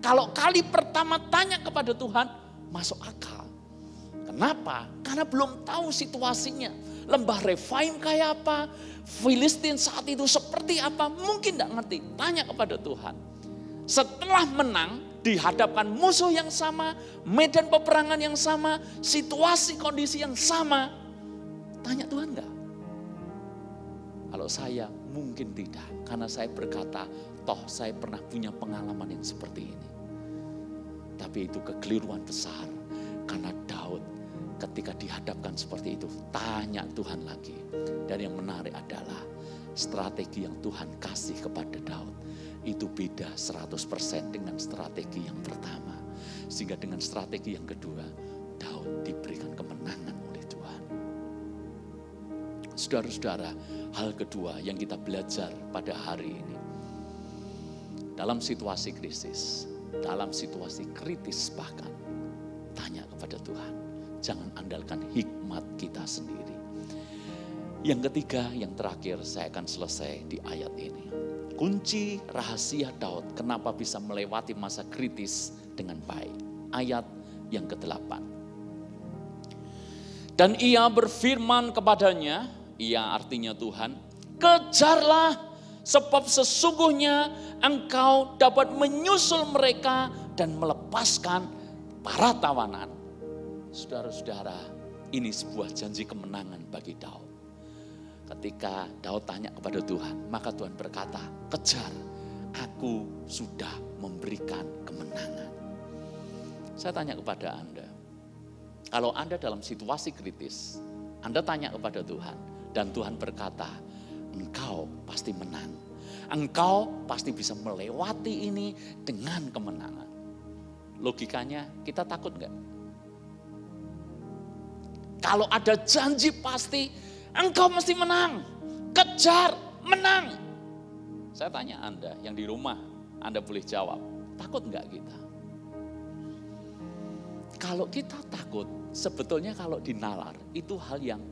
Kalau kali pertama tanya kepada Tuhan, masuk akal. Kenapa? Karena belum tahu situasinya. Lembah Refaim kayak apa, Filistin saat itu seperti apa, mungkin tidak ngerti. Tanya kepada Tuhan. Setelah menang, dihadapkan musuh yang sama, medan peperangan yang sama, situasi kondisi yang sama. Tanya Tuhan enggak? Kalau saya mungkin tidak, karena saya berkata, toh saya pernah punya pengalaman yang seperti ini. Tapi itu kekeliruan besar, karena Daud ketika dihadapkan seperti itu, tanya Tuhan lagi. Dan yang menarik adalah strategi yang Tuhan kasih kepada Daud itu beda 100% dengan strategi yang pertama. Sehingga dengan strategi yang kedua, Daud diberikan kemenangan oleh Tuhan. Saudara-saudara, hal kedua yang kita belajar pada hari ini. Dalam situasi krisis, dalam situasi kritis bahkan, tanya kepada Tuhan. Jangan andalkan hikmat kita sendiri. Yang ketiga, yang terakhir saya akan selesai di ayat ini. Kunci rahasia Daud kenapa bisa melewati masa kritis dengan baik. Ayat yang ke-8. Dan ia berfirman kepadanya, ia artinya Tuhan, kejarlah sebab sesungguhnya engkau dapat menyusul mereka dan melepaskan para tawanan. Saudara-saudara, ini sebuah janji kemenangan bagi Daud. Ketika Daud tanya kepada Tuhan, maka Tuhan berkata, kejar, aku sudah memberikan kemenangan. Saya tanya kepada Anda, kalau Anda dalam situasi kritis, Anda tanya kepada Tuhan, dan Tuhan berkata, engkau pasti menang. Engkau pasti bisa melewati ini dengan kemenangan. Logikanya kita takut enggak? Kalau ada janji pasti, engkau mesti menang. Kejar, menang. Saya tanya Anda yang di rumah, Anda boleh jawab, takut enggak kita? Kalau kita takut, sebetulnya kalau dinalar, itu hal yang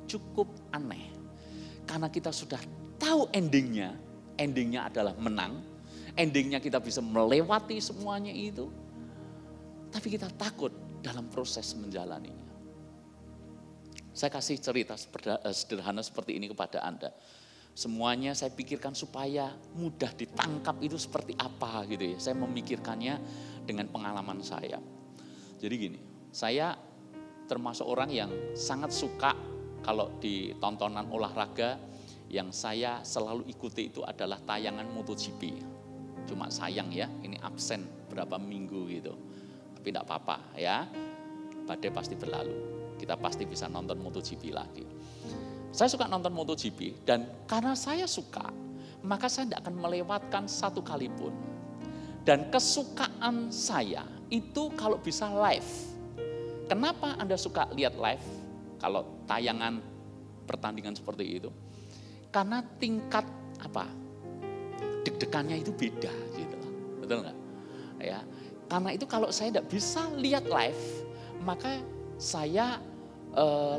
cukup aneh. Karena kita sudah tahu endingnya adalah menang, endingnya kita bisa melewati semuanya itu, tapi kita takut dalam proses menjalaninya. Saya kasih cerita sederhana seperti ini kepada Anda. Semuanya saya pikirkan supaya mudah ditangkap itu seperti apa gitu ya. Saya memikirkannya dengan pengalaman saya. Jadi gini, saya termasuk orang yang sangat suka kalau di tontonan olahraga yang saya selalu ikuti itu adalah tayangan MotoGP. Cuma sayang ya, ini absen berapa minggu gitu. Tapi tidak apa-apa ya, badai pasti berlalu. Kita pasti bisa nonton MotoGP lagi. Saya suka nonton MotoGP dan karena saya suka, maka saya tidak akan melewatkan satu kali pun. Dan kesukaan saya itu kalau bisa live. Kenapa Anda suka lihat live kalau tayangan pertandingan seperti itu? Karena tingkat deg-degannya itu beda gitu. Betul nggak? Ya. Karena itu kalau saya tidak bisa lihat live, maka saya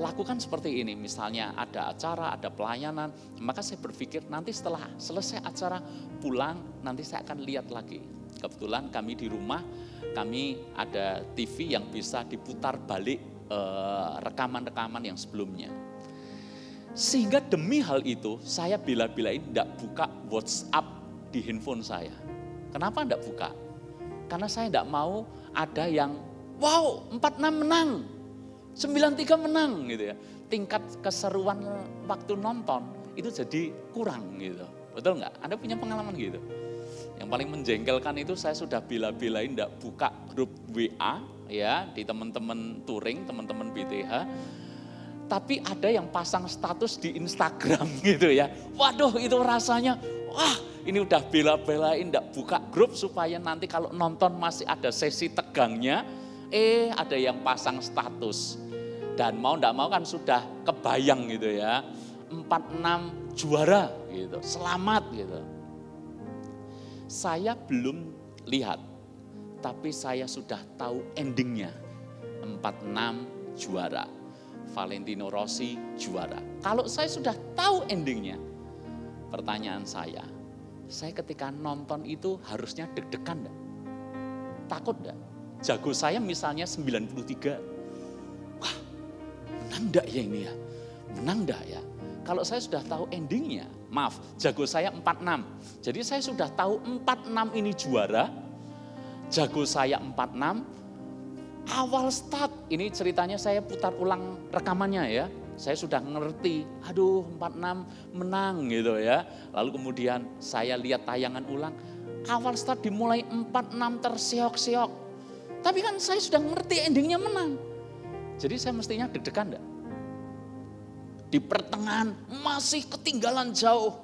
lakukan seperti ini. Misalnya ada acara, ada pelayanan, maka saya berpikir nanti setelah selesai acara pulang, nanti saya akan lihat lagi. Kebetulan kami di rumah, kami ada TV yang bisa diputar balik rekaman-rekaman yang sebelumnya. Sehingga demi hal itu saya bela-belain tidak buka WhatsApp di handphone saya. Kenapa tidak buka? Karena saya tidak mau ada yang wow 4-6 menang, 9-3 menang gitu ya. Tingkat keseruan waktu nonton itu jadi kurang gitu. Betul nggak? Anda punya pengalaman gitu? Yang paling menjengkelkan itu saya sudah bela-belain tidak buka grup WA ya di teman-teman touring, teman-teman BTH. Tapi ada yang pasang status di Instagram gitu ya. Waduh itu rasanya, wah ini udah bela-belain tidak buka grup supaya nanti kalau nonton masih ada sesi tegangnya. Ada yang pasang status. Dan mau tidak mau kan sudah kebayang gitu ya. 4-6 juara gitu, selamat gitu. Saya belum lihat, tapi saya sudah tahu endingnya. 4-6 juara. Valentino Rossi juara. Kalau saya sudah tahu endingnya, pertanyaan saya ketika nonton itu harusnya deg-degan enggak? Takut enggak? Jago saya misalnya 93. Wah, menang enggak ya ini ya? Menang enggak ya? Kalau saya sudah tahu endingnya, maaf, jago saya 46. Jadi saya sudah tahu 46 ini juara, jago saya 46, awal start, ini ceritanya saya putar ulang rekamannya ya. Saya sudah ngerti, aduh 46 menang gitu ya. Lalu kemudian saya lihat tayangan ulang, awal start dimulai 46 terseok-seok. Tapi kan saya sudah ngerti endingnya menang. Jadi saya mestinya deg-degan enggak? Di pertengahan masih ketinggalan jauh.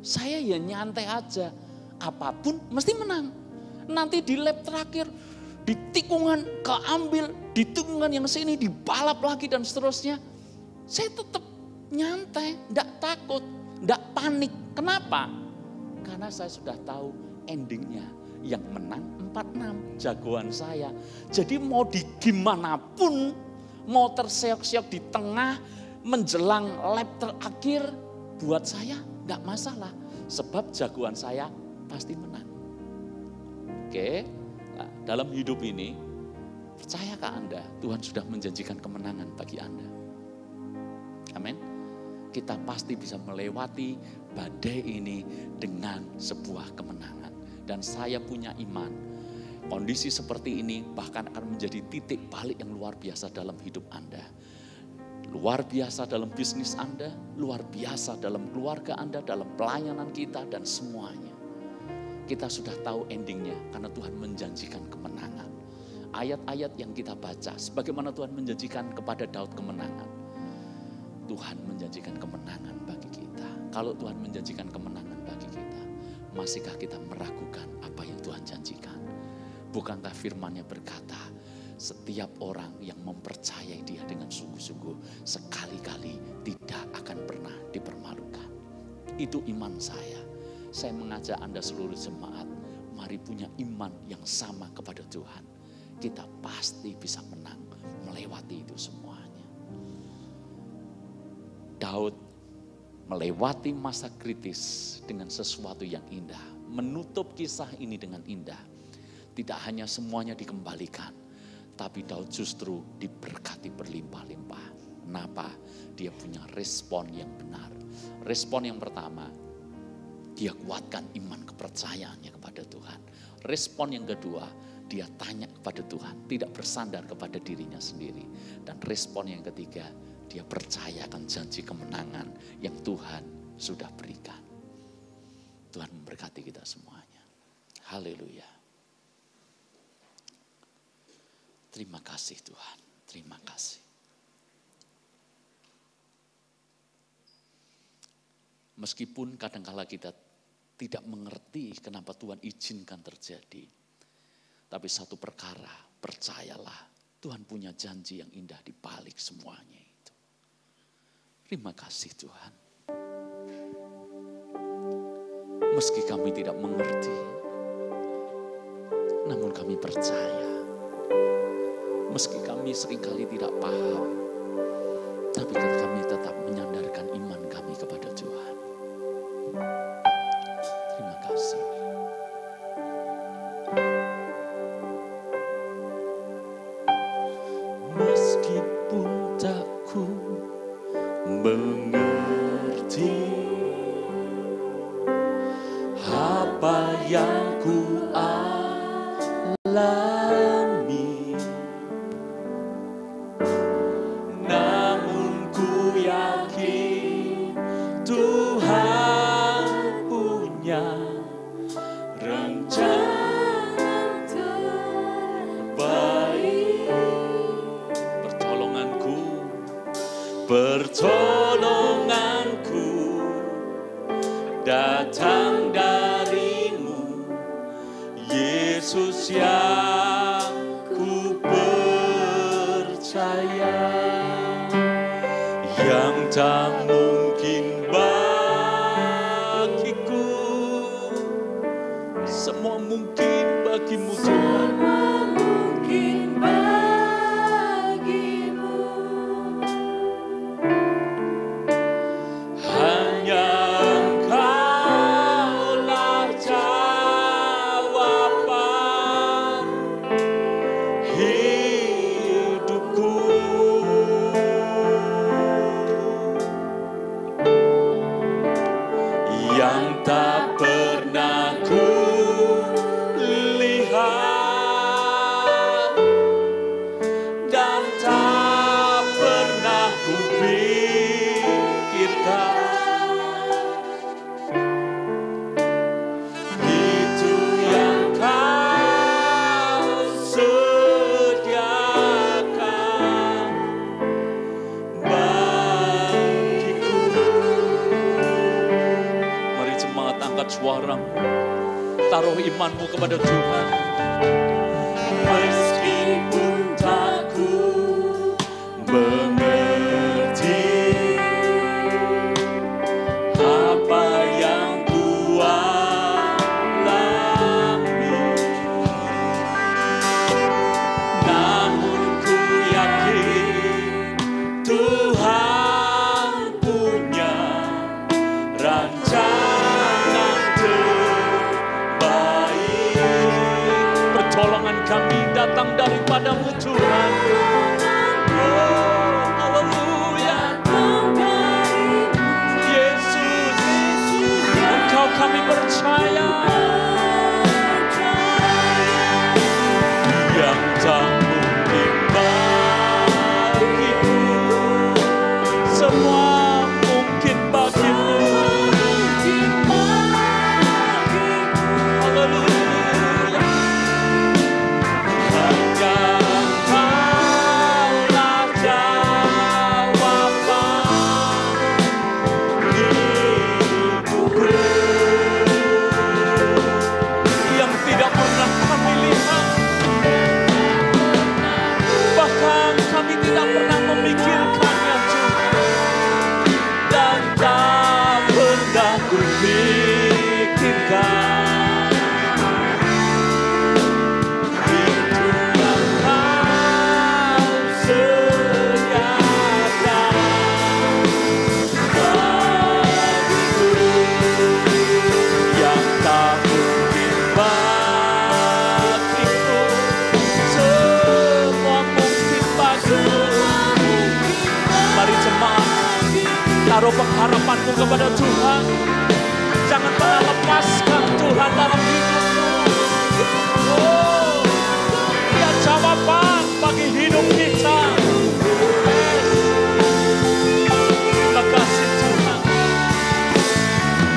Saya ya nyantai aja, apapun mesti menang. Nanti di lap terakhir, di tikungan keambil, di tikungan yang sini dibalap lagi dan seterusnya. Saya tetap nyantai, enggak takut, enggak panik. Kenapa? Karena saya sudah tahu endingnya. Yang menang 46, jagoan saya. Jadi mau di gimana pun, mau terseok-seok di tengah, menjelang lap terakhir, buat saya enggak masalah. Sebab jagoan saya pasti menang. Oke. Dalam hidup ini, percayakah Anda, Tuhan sudah menjanjikan kemenangan bagi Anda? Amin. Kita pasti bisa melewati badai ini dengan sebuah kemenangan. Dan saya punya iman, kondisi seperti ini bahkan akan menjadi titik balik yang luar biasa dalam hidup Anda. Luar biasa dalam bisnis Anda, luar biasa dalam keluarga Anda, dalam pelayanan kita dan semuanya. Kita sudah tahu endingnya karena Tuhan menjanjikan kemenangan. Ayat-ayat yang kita baca, sebagaimana Tuhan menjanjikan kepada Daud kemenangan. Tuhan menjanjikan kemenangan bagi kita. Kalau Tuhan menjanjikan kemenangan bagi kita, masihkah kita meragukan apa yang Tuhan janjikan? Bukankah firman-Nya berkata, setiap orang yang mempercayai Dia dengan sungguh-sungguh, sekali-kali tidak akan pernah dipermalukan. Itu iman saya. Saya mengajak Anda seluruh jemaat, mari punya iman yang sama kepada Tuhan. Kita pasti bisa menang, melewati itu semuanya. Daud melewati masa kritis dengan sesuatu yang indah. Menutup kisah ini dengan indah. Tidak hanya semuanya dikembalikan, tapi Daud justru diberkati berlimpah-limpah. Kenapa? Dia punya respon yang benar. Respon yang pertama, dia kuatkan iman kepercayaannya kepada Tuhan. Respon yang kedua, dia tanya kepada Tuhan, tidak bersandar kepada dirinya sendiri. Dan respon yang ketiga, dia percayakan janji kemenangan yang Tuhan sudah berikan. Tuhan memberkati kita semuanya. Haleluya. Terima kasih Tuhan, terima kasih. Meskipun kadangkala kita tidak mengerti kenapa Tuhan izinkan terjadi. Tapi satu perkara, percayalah, Tuhan punya janji yang indah di balik semuanya itu. Terima kasih Tuhan. Meski kami tidak mengerti, namun kami percaya. Meski kami seringkali tidak paham, tapi kami tetap menyandarkan iman kami kepada Tuhan. Terima kasih. yang ku alami, namun ku yakin Tuhan punya rencana terbaik. Pertolonganku datang darimu, Yesus yang ku percaya, yang tak mungkin bagiku, semua mungkin bagimu Tuhan. Suaramu, taruh imanmu kepada Tuhan. Meskipun tak ku mengerti apa yang ku alami, namun ku yakin Tuhan punya rencana. Pertolongan kami datang daripadamu Tuhan. Oh, haleluya. Yesus, Engkau kami percaya. Yang tak mungkin bagimu, semua mungkin bagimu. Haleluya. Taruh pengharapanmu kepada Tuhan. Jangan pernah lepaskan Tuhan dalam hidupmu. Oh, Dia jawaban bagi hidup kita. Terima kasih Tuhan.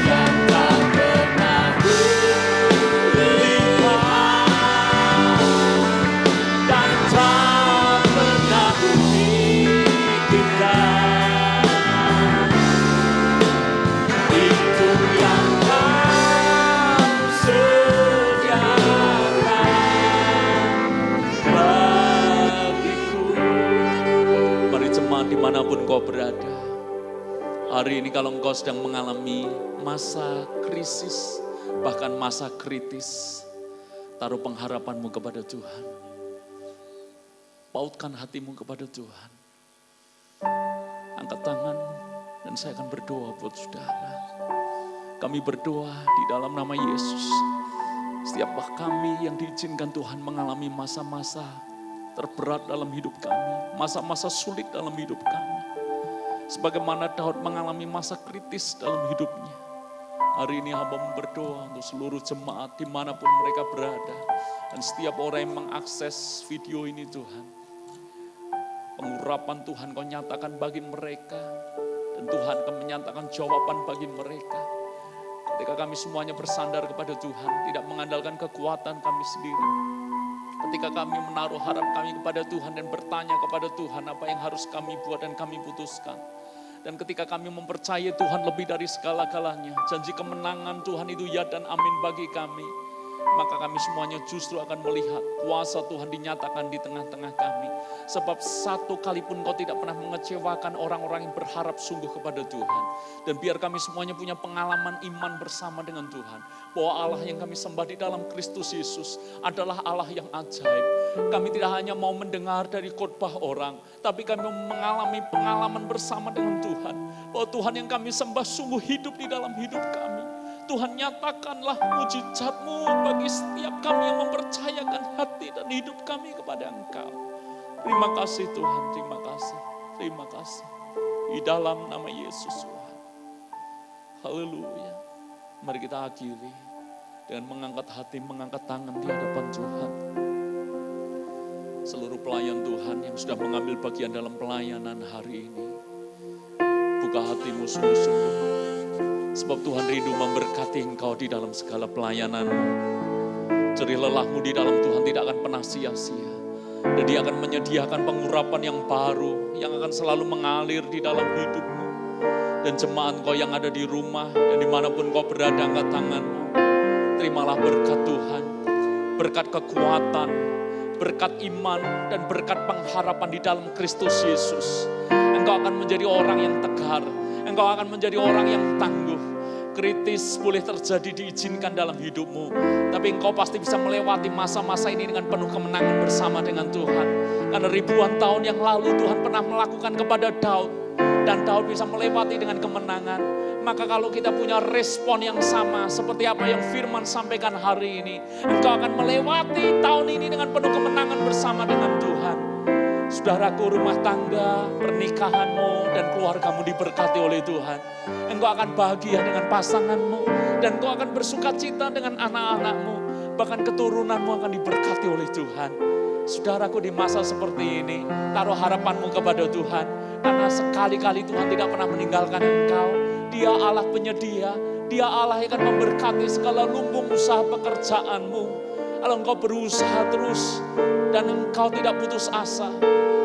Yang tak pernah kulihat dan tak pernah kupikirkan. Dimanapun kau berada, hari ini kalau engkau sedang mengalami masa krisis, bahkan masa kritis, taruh pengharapanmu kepada Tuhan. Pautkan hatimu kepada Tuhan. Angkat tanganmu dan saya akan berdoa buat saudara. Kami berdoa di dalam nama Yesus. Setiap kami yang diizinkan Tuhan mengalami masa-masa terberat dalam hidup kami, masa-masa sulit dalam hidup kami. Sebagaimana Daud mengalami masa kritis dalam hidupnya. Hari ini hamba berdoa untuk seluruh jemaat dimanapun mereka berada. Dan setiap orang yang mengakses video ini Tuhan. Pengurapan Tuhan Kau nyatakan bagi mereka. Dan Tuhan akan menyatakan jawaban bagi mereka. Ketika kami semuanya bersandar kepada Tuhan, tidak mengandalkan kekuatan kami sendiri. Ketika kami menaruh harap kami kepada Tuhan dan bertanya kepada Tuhan apa yang harus kami buat dan kami putuskan. Dan ketika kami mempercayai Tuhan lebih dari segala-galanya, janji kemenangan Tuhan itu ya dan amin bagi kami. Maka kami semuanya justru akan melihat kuasa Tuhan dinyatakan di tengah-tengah kami. Sebab satu kali pun Kau tidak pernah mengecewakan orang-orang yang berharap sungguh kepada Tuhan. Dan biar kami semuanya punya pengalaman iman bersama dengan Tuhan. Bahwa Allah yang kami sembah di dalam Kristus Yesus adalah Allah yang ajaib. Kami tidak hanya mau mendengar dari khotbah orang, tapi kami mengalami pengalaman bersama dengan Tuhan. Bahwa Tuhan yang kami sembah sungguh hidup di dalam hidup kami. Tuhan nyatakanlah mujizat-Mu bagi setiap kami yang mempercayakan hati dan hidup kami kepada Engkau. Terima kasih Tuhan, terima kasih, terima kasih. Di dalam nama Yesus Tuhan. Haleluya. Mari kita akhiri dengan mengangkat hati, mengangkat tangan di hadapan Tuhan. Seluruh pelayan Tuhan yang sudah mengambil bagian dalam pelayanan hari ini. Buka hatimu sungguh-sungguh. Sebab Tuhan rindu memberkati engkau di dalam segala pelayananmu. Jerih lelahmu di dalam Tuhan tidak akan pernah sia-sia. Dan Dia akan menyediakan pengurapan yang baru, yang akan selalu mengalir di dalam hidupmu. Dan jemaat kau yang ada di rumah, dan dimanapun kau berada, angkat tanganmu. Terimalah berkat Tuhan, berkat kekuatan, berkat iman, dan berkat pengharapan di dalam Kristus Yesus. Engkau akan menjadi orang yang tegar, engkau akan menjadi orang yang tangguh. Kritis boleh terjadi diizinkan dalam hidupmu. Tapi engkau pasti bisa melewati masa-masa ini dengan penuh kemenangan bersama dengan Tuhan. Karena ribuan tahun yang lalu Tuhan pernah melakukan kepada Daud. Dan Daud bisa melewati dengan kemenangan. Maka kalau kita punya respon yang sama seperti apa yang Firman sampaikan hari ini. Engkau akan melewati tahun ini dengan penuh kemenangan bersama dengan Tuhan. Saudaraku, rumah tangga, pernikahanmu, dan keluargamu diberkati oleh Tuhan. Engkau akan bahagia dengan pasanganmu, dan engkau akan bersuka cita dengan anak-anakmu. Bahkan keturunanmu akan diberkati oleh Tuhan. Saudaraku, di masa seperti ini, taruh harapanmu kepada Tuhan. Karena sekali-kali Tuhan tidak pernah meninggalkan engkau. Dia Allah penyedia, Dia Allah yang akan memberkati segala lumbung usaha pekerjaanmu. Kalau engkau berusaha terus, dan engkau tidak putus asa,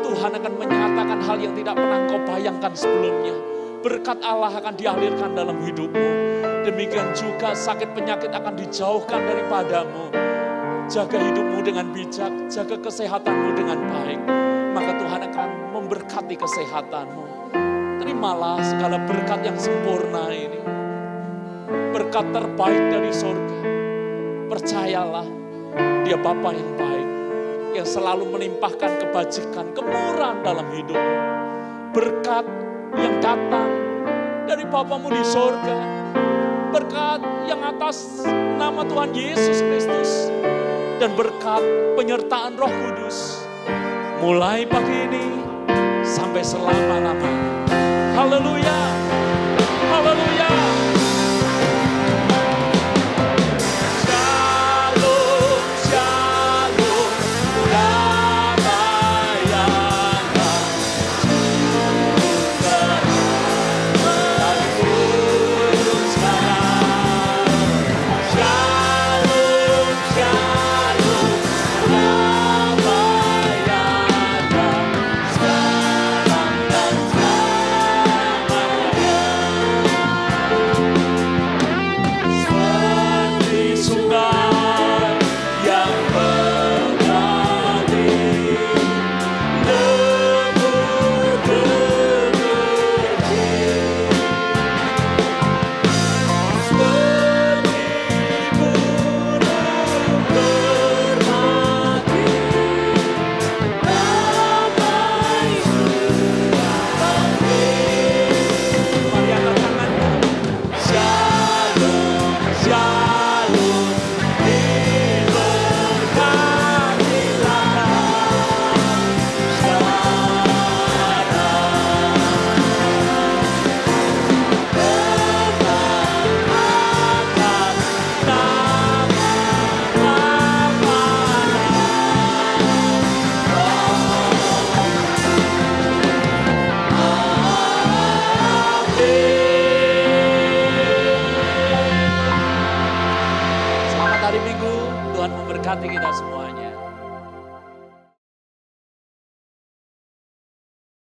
Tuhan akan menyatakan hal yang tidak pernah engkau bayangkan sebelumnya. Berkat Allah akan dialirkan dalam hidupmu. Demikian juga sakit penyakit akan dijauhkan daripadamu. Jaga hidupmu dengan bijak, jaga kesehatanmu dengan baik. Maka Tuhan akan memberkati kesehatanmu. Terimalah segala berkat yang sempurna ini. Berkat terbaik dari surga. Percayalah, Dia Bapa yang baik. Yang selalu melimpahkan kebajikan, kemurahan dalam hidupmu. Berkat yang datang dari Bapamu di surga. Berkat yang atas nama Tuhan Yesus Kristus. Dan berkat penyertaan Roh Kudus. Mulai pagi ini sampai selama-lamanya. Haleluya. Haleluya.